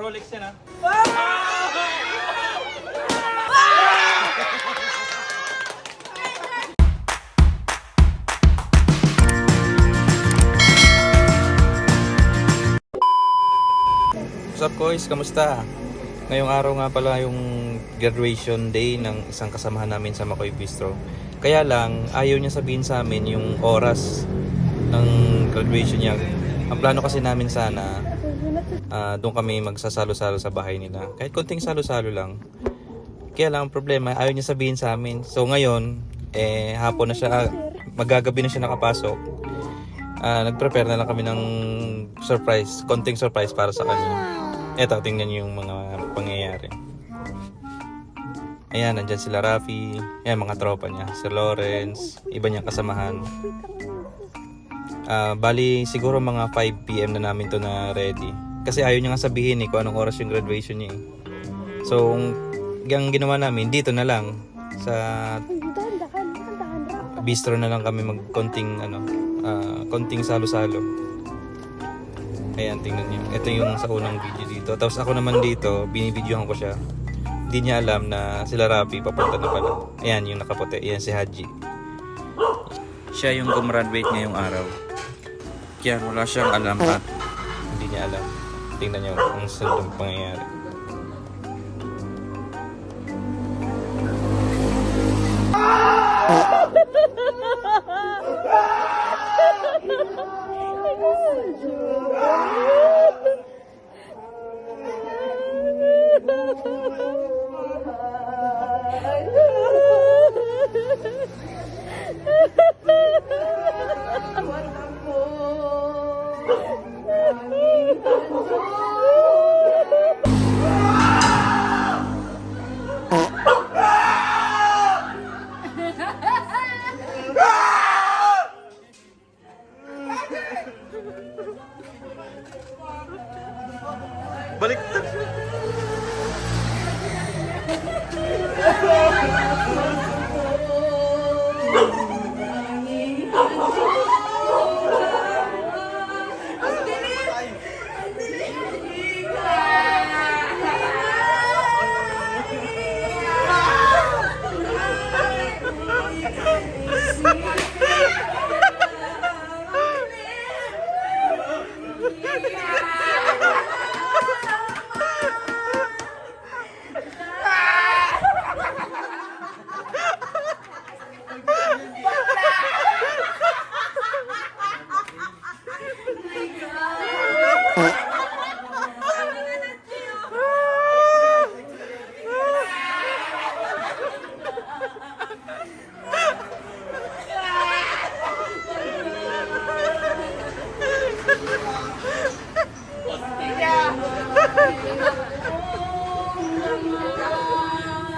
Rolex yan ha. What's up guys? Kamusta? Ngayong araw nga pala yung graduation day ng isang kasamahan namin sa Makoy Bistro. Kaya lang, ayaw niya sabihin sa amin yung oras ng graduation niya. Ang plano kasi namin sana, doon kami magsasalo-salo sa bahay nila. Kahit konting salo-salo lang. Kaya lang ang problema, ayaw niya sabihin sa amin. So ngayon, hapon na siya, magagabi na siya nakapasok. Nag-prepare na lang kami ng surprise, konting surprise para sa kanya. Eto, tingnan niyo yung mga pangyayari. Ayan, nandyan sila Rafi. Ayan, mga tropa niya. Si Lawrence, iba niyang kasamahan. Bali, siguro mga 5 PM na namin to na ready. Kasi ayaw niya nga sabihin kung anong oras yung graduation niya. So, ang ginawa namin, dito na lang. Sa bistro na lang kami konting salo-salo. Ayan, tingnan niyo. Ito yung sa unang video dito. Tapos ako naman dito, binibidyohan ko siya. Hindi niya alam na sila Rafi papunta na pala. Ayan, yung nakaputi. Ayan si Haji. Siya yung gumraduate ngayong araw. Kaya wala siyang alam at hindi niya alam. Tingnan niyo ang sundong pangyayari. Balik.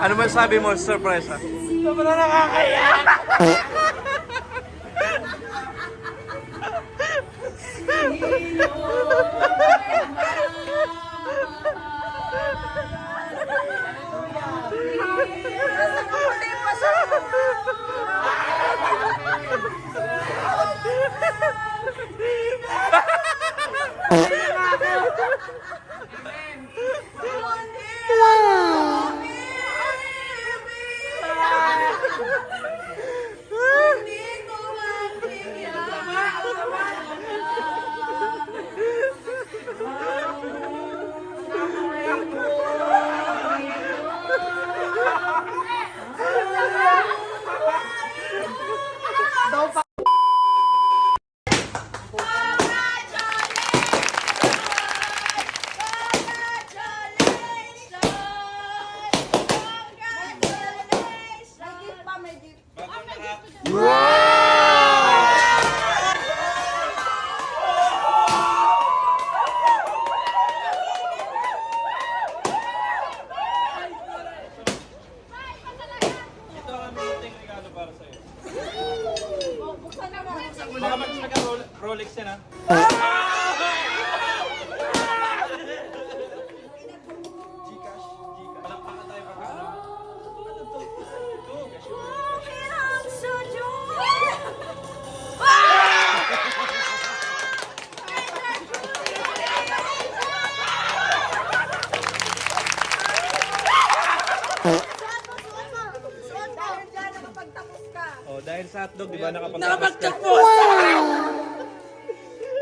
Ano man sabi mo, surprise ha? Sobrang nakakaya! Baka mag-Rolex yan ha. hotdog, di ba? Nakapagtag po!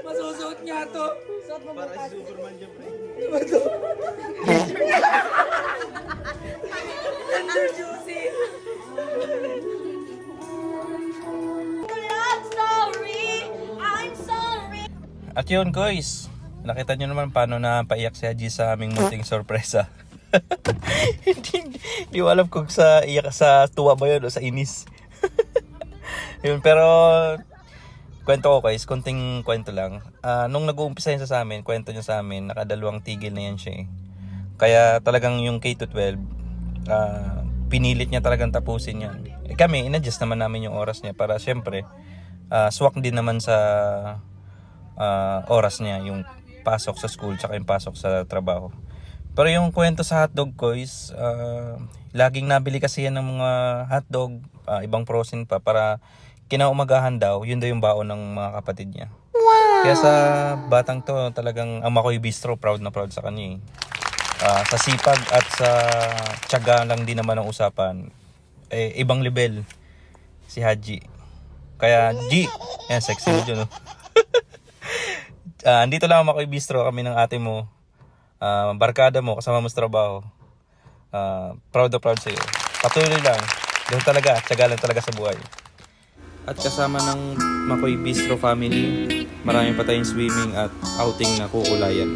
Masusuot nga to. Suot mo para si Superman dyan, pre. Diba to? Under juicy. I'm sorry. At yun guys, nakita nyo naman paano na paiyak si Haji sa aming munting sorpresa. Hindi ko alam kung sa iyak sa tuwa ba yun o sa inis. Yun, pero kwento ko guys, konting kwento lang. Nung nag-uumpisa yun sa amin, kwento niya sa amin, nakadalawang tigil na yan siya eh. Kaya talagang yung K-12, pinilit niya talagang tapusin yan. Eh, kami, in-adjust naman namin yung oras niya para syempre, swak din naman sa oras niya, yung pasok sa school tsaka yung pasok sa trabaho. Pero yung kwento sa hotdog guys, laging nabili kasi yan ng mga hotdog, ibang frozen pa, para kinaumagahan daw, yun daw yung baon ng mga kapatid niya. Wow. Kaya sa batang to, talagang ang Makoy Bistro, proud na proud sa kanya eh. Sa sipag at sa tiyaga lang din naman ang usapan. Ibang level si Haji. Kaya G, yan, sexy mo dyan, no? Andito lang ako Makoy Bistro, kami ng ate mo, barkada mo, kasama mo sa trabaho. Proud na proud sa'yo. Patuloy lang. Ganun talaga, tiyaga lang talaga sa buhay. At kasama ng Makoy Bistro family, marami pa tayong swimming at outing na kuulayan.